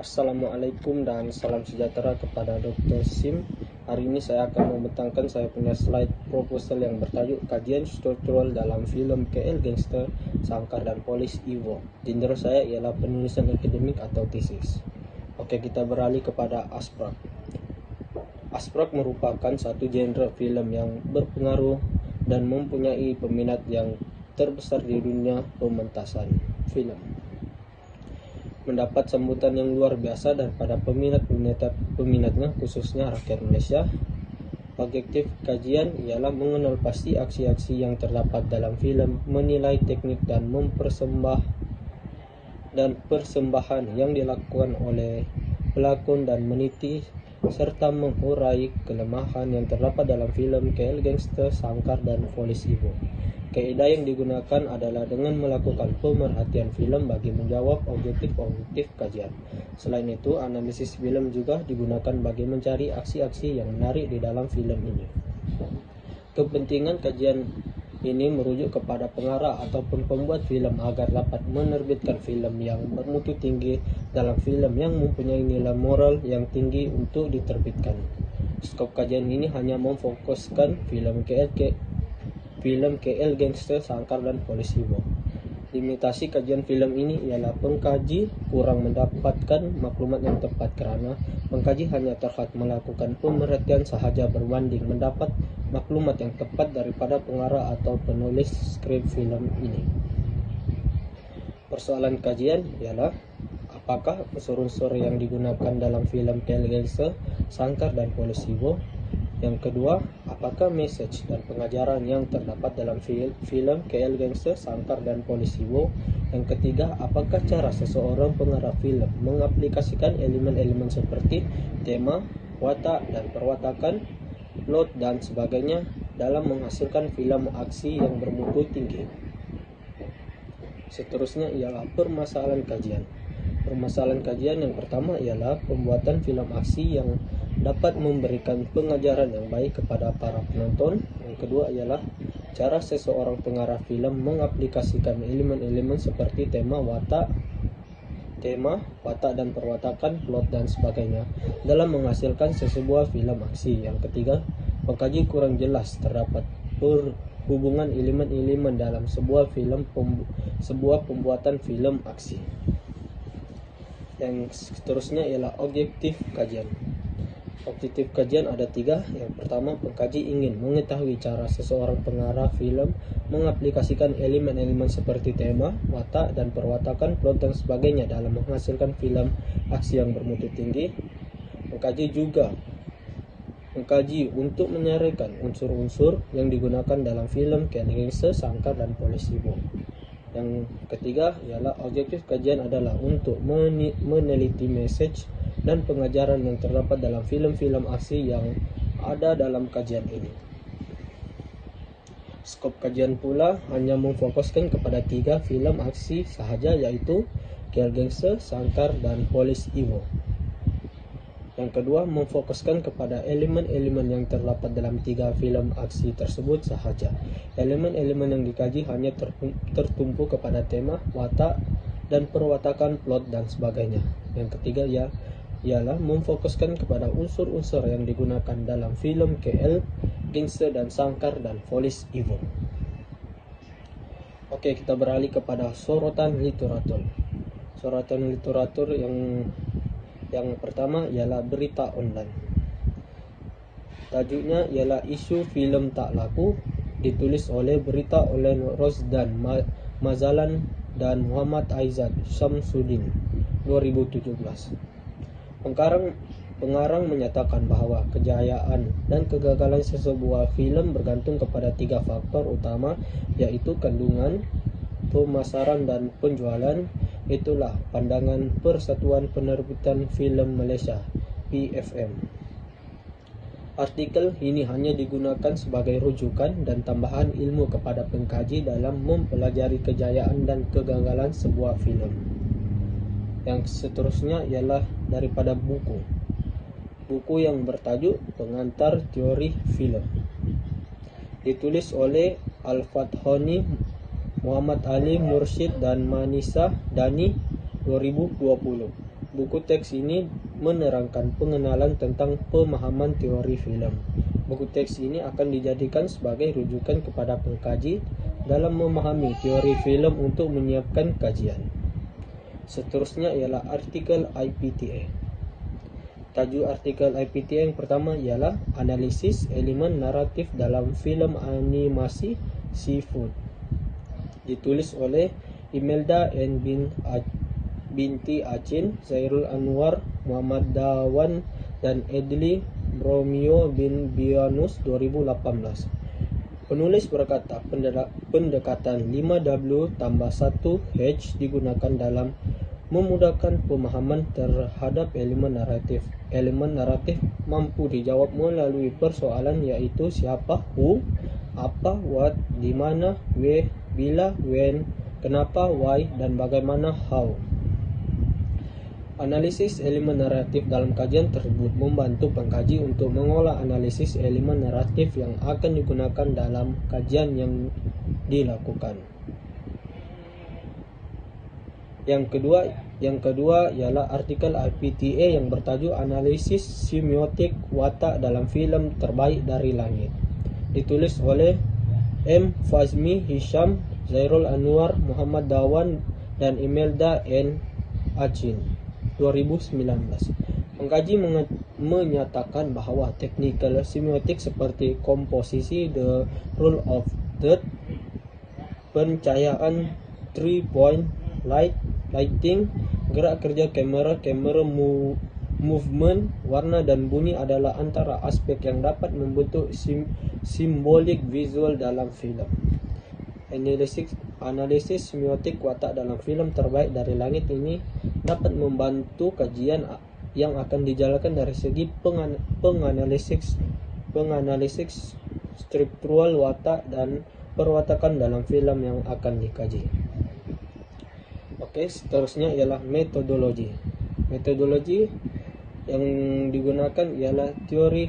Assalamualaikum dan salam sejahtera kepada Dr. Sim. Hari ini saya akan membentangkan saya punya slide proposal yang bertajuk Kajian Struktural dalam Film KL Gangster, Sangkar dan Polis Evo. Genre saya ialah penulisan akademik atau tesis. Oke, kita beralih kepada Asprak. Asprak merupakan satu genre film yang berpengaruh dan mempunyai peminat yang terbesar di dunia pementasan film. Mendapat sambutan yang luar biasa daripada peminatnya, khususnya rakyat Malaysia. Objektif kajian ialah mengenal pasti aksi-aksi yang terdapat dalam film, menilai teknik dan persembahan yang dilakukan oleh pelakon dan meniti serta mengurai kelemahan yang terdapat dalam film KL Gangster, Sangkar dan Polis Evo. Kaidah yang digunakan adalah dengan melakukan pemerhatian film bagi menjawab objektif kajian. Selain itu, analisis film juga digunakan bagi mencari aksi-aksi yang menarik di dalam film ini. Kepentingan kajian ini merujuk kepada pengarah ataupun pembuat film agar dapat menerbitkan film yang bermutu tinggi dalam film yang mempunyai nilai moral yang tinggi untuk diterbitkan. Skop kajian ini hanya memfokuskan film KL Gangster, Sangkar dan Polis Evo. Limitasi kajian film ini ialah pengkaji kurang mendapatkan maklumat yang tepat kerana pengkaji hanya terhad melakukan pemerhatian sahaja berbanding mendapat maklumat yang tepat daripada pengarah atau penulis skrip film ini. Persoalan kajian ialah apakah unsur-unsur yang digunakan dalam film KL Gangster, Sangkar dan Polis Evo. Yang kedua, apakah message dan pengajaran yang terdapat dalam film KL Gangster, Sangkar dan Polis Evo. Yang ketiga, apakah cara seseorang pengarah film mengaplikasikan elemen-elemen seperti tema, watak dan perwatakan, plot dan sebagainya dalam menghasilkan film aksi yang bermutu tinggi. Seterusnya ialah permasalahan kajian. Permasalahan kajian yang pertama ialah pembuatan film aksi yang dapat memberikan pengajaran yang baik kepada para penonton. Yang kedua ialah cara seseorang pengarah film mengaplikasikan elemen-elemen seperti tema, watak dan perwatakan, plot dan sebagainya dalam menghasilkan sebuah film aksi. Yang ketiga, pengkaji kurang jelas terdapat hubungan elemen-elemen dalam sebuah pembuatan film aksi. Yang seterusnya ialah objektif kajian. Objektif kajian ada tiga. Yang pertama, pengkaji ingin mengetahui cara seseorang pengarah film mengaplikasikan elemen-elemen seperti tema, watak dan perwatakan, plot dan sebagainya dalam menghasilkan film aksi yang bermutu tinggi. Pengkaji juga mengkaji untuk menyerahkan unsur-unsur yang digunakan dalam film KL Gangster, Sangkar dan Polis Evo. Yang ketiga ialah objektif kajian adalah untuk meneliti message dan pengajaran yang terdapat dalam film-film aksi yang ada dalam kajian ini. Skop kajian pula hanya memfokuskan kepada 3 film aksi sahaja, yaitu KL Gangster, Sangkar dan Polis Evo. Yang kedua, memfokuskan kepada elemen-elemen yang terdapat dalam 3 film aksi tersebut sahaja. Elemen-elemen yang dikaji hanya tertumpu kepada tema, watak dan perwatakan, plot dan sebagainya. Yang ketiga ialah memfokuskan kepada unsur-unsur yang digunakan dalam film KL Gangster dan Sangkar dan Polis Evo. Oke, kita beralih kepada sorotan literatur. Sorotan literatur yang pertama ialah berita online. Tajuknya ialah Isu Film Tak Laku, ditulis oleh Berita oleh Rosdan Mazalan dan Muhammad Aizat Syamsuddin 2017. Pengarang menyatakan bahawa kejayaan dan kegagalan sesebuah film bergantung kepada 3 faktor utama, yaitu kandungan, pemasaran dan penjualan. Itulah pandangan Persatuan Penerbitan Film Malaysia, PFM. Artikel ini hanya digunakan sebagai rujukan dan tambahan ilmu kepada pengkaji dalam mempelajari kejayaan dan kegagalan sebuah film. Yang seterusnya ialah daripada buku yang bertajuk Pengantar Teori Film, ditulis oleh Al-Fathoni, Muhammad Ali Mursyid dan Manisa Dani 2020. buku teks ini menerangkan pengenalan tentang pemahaman teori film. Buku teks ini akan dijadikan sebagai rujukan kepada pengkaji dalam memahami teori film untuk menyiapkan kajian. Seterusnya ialah artikel IPTA. Tajuk artikel IPTA yang pertama ialah analisis elemen naratif dalam film animasi Seafood. Ditulis oleh Imelda N. binti Acin, Zairul Anwar, Muhammad Dawan, dan Edli Romeo bin Bianus 2018. Penulis berkata pendekatan 5W tambah 1H digunakan dalam memudahkan pemahaman terhadap elemen naratif. Elemen naratif mampu dijawab melalui persoalan yaitu siapa, who, apa, what, di mana, where, bila, when, kenapa, why, dan bagaimana, how. Analisis elemen naratif dalam kajian tersebut membantu pengkaji untuk mengolah analisis elemen naratif yang akan digunakan dalam kajian yang dilakukan. Yang kedua ialah artikel IPTA yang bertajuk analisis semiotik watak dalam film Terbaik dari Langit. Ditulis oleh M. Fazmi Hisham, Zairul Anwar, Muhammad Dawan, dan Imelda N. Acin 2019. Pengkaji menyatakan bahwa teknikal semiotik seperti komposisi, the rule of third, pencahayaan 3-point lighting, gerak kerja kamera, movement, warna dan bunyi adalah antara aspek yang dapat membentuk simbolik visual dalam film. Analisis semiotik watak dalam film Terbaik dari Langit ini dapat membantu kajian yang akan dijalankan dari segi penganalisis struktural watak dan perwatakan dalam film yang akan dikaji. Oke, seterusnya ialah metodologi. Metodologi yang digunakan ialah teori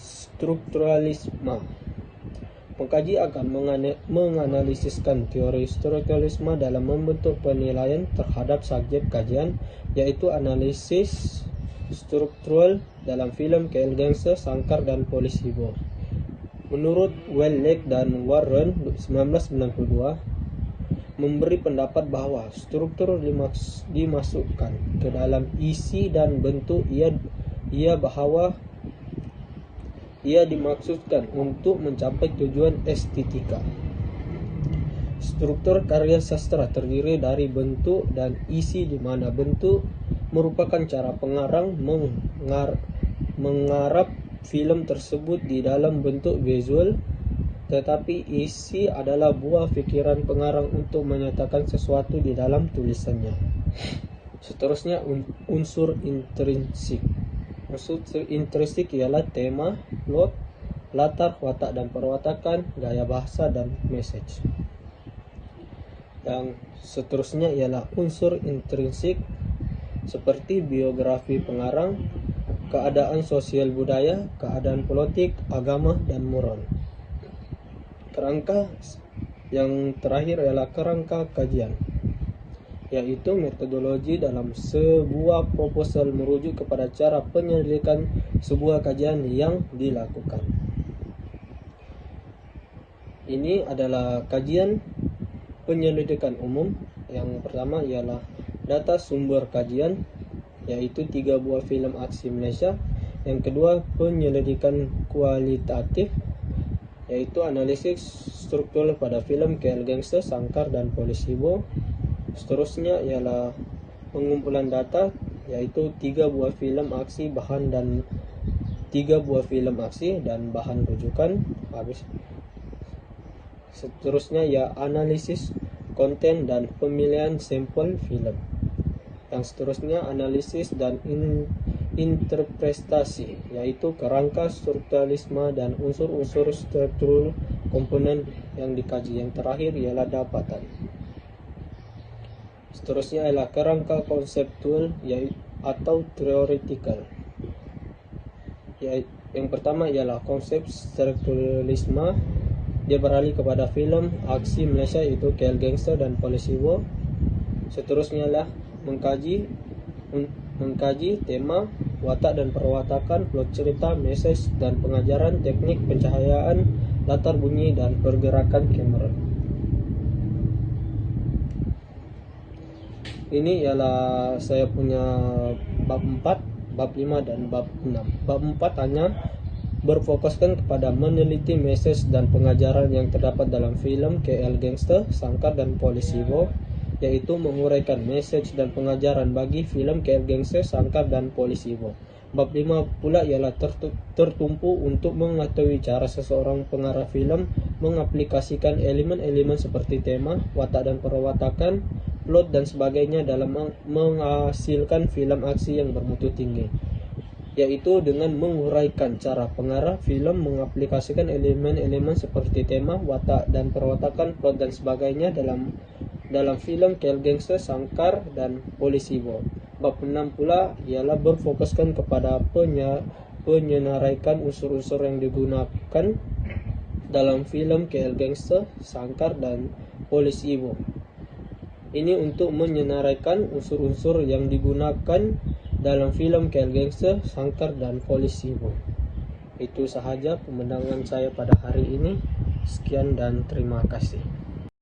strukturalisme. Pengkaji akan menganalisiskan teori strukturalisme dalam membentuk penilaian terhadap subjek kajian, yaitu analisis struktural dalam film KL Gangster, Sangkar, dan Polisibo. Menurut Wellek dan Warren 1992, memberi pendapat bahwa struktur dimasukkan ke dalam isi dan bentuk ia dimaksudkan untuk mencapai tujuan estetika. Struktur karya sastra terdiri dari bentuk dan isi, di mana bentuk merupakan cara pengarang menggarap film tersebut di dalam bentuk visual, tetapi isi adalah buah pikiran pengarang untuk menyatakan sesuatu di dalam tulisannya. Seterusnya unsur intrinsik. Unsur intrinsik ialah tema, plot, latar, watak dan perwatakan, gaya bahasa, dan message. Yang seterusnya ialah unsur intrinsik seperti biografi pengarang, keadaan sosial budaya, keadaan politik, agama, dan moral. Kerangka yang terakhir ialah kerangka kajian, yaitu metodologi dalam sebuah proposal merujuk kepada cara penyelidikan sebuah kajian yang dilakukan. Ini adalah kajian penyelidikan umum. Yang pertama ialah data sumber kajian, yaitu 3 buah film aksi Malaysia. Yang kedua, penyelidikan kualitatif, yaitu analisis struktur pada film KL Gangster, Sangkar, dan Polisibo. Seterusnya ialah pengumpulan data, yaitu 3 buah film aksi dan bahan rujukan. Seterusnya ya analisis konten dan pemilihan sampel film. Yang seterusnya analisis dan interpretasi, yaitu kerangka strukturalisme dan unsur-unsur struktur komponen yang dikaji. Yang terakhir ialah dapatan. Seterusnya adalah kerangka konseptual atau theoretical. Yang pertama ialah konsep strukturalisme. Dia beralih kepada film aksi Malaysia, yaitu KL Gangster dan Polisibo. Seterusnya adalah mengkaji tema, watak dan perwatakan, plot cerita, message dan pengajaran, teknik pencahayaan, latar bunyi dan pergerakan kamera. Ini ialah saya punya bab 4, bab 5 dan bab 6. Bab 4 hanya berfokuskan kepada meneliti message dan pengajaran yang terdapat dalam film KL Gangster, Sangkar dan Polisiwo, yaitu menguraikan message dan pengajaran bagi film KL Gangster, Sangkar dan Polisiwo. Bab 5 pula ialah tertumpu untuk mengetahui cara seseorang pengarah film mengaplikasikan elemen-elemen seperti tema, watak dan perwatakan, plot dan sebagainya dalam menghasilkan film aksi yang bermutu tinggi, yaitu dengan menguraikan cara pengarah film mengaplikasikan elemen-elemen seperti tema, watak dan perwatakan, plot dan sebagainya dalam film KL Gangster, Sangkar dan Polisiwo. Bab 6 pula ialah berfokuskan kepada penyenaraikan unsur-unsur yang digunakan dalam film KL Gangster, Sangkar dan Polisiwo. Ini untuk menyenaraikan unsur-unsur yang digunakan dalam film KL Gangster, Sangkar dan Polisiwo. Itu sahaja pemandangan saya pada hari ini. Sekian dan terima kasih.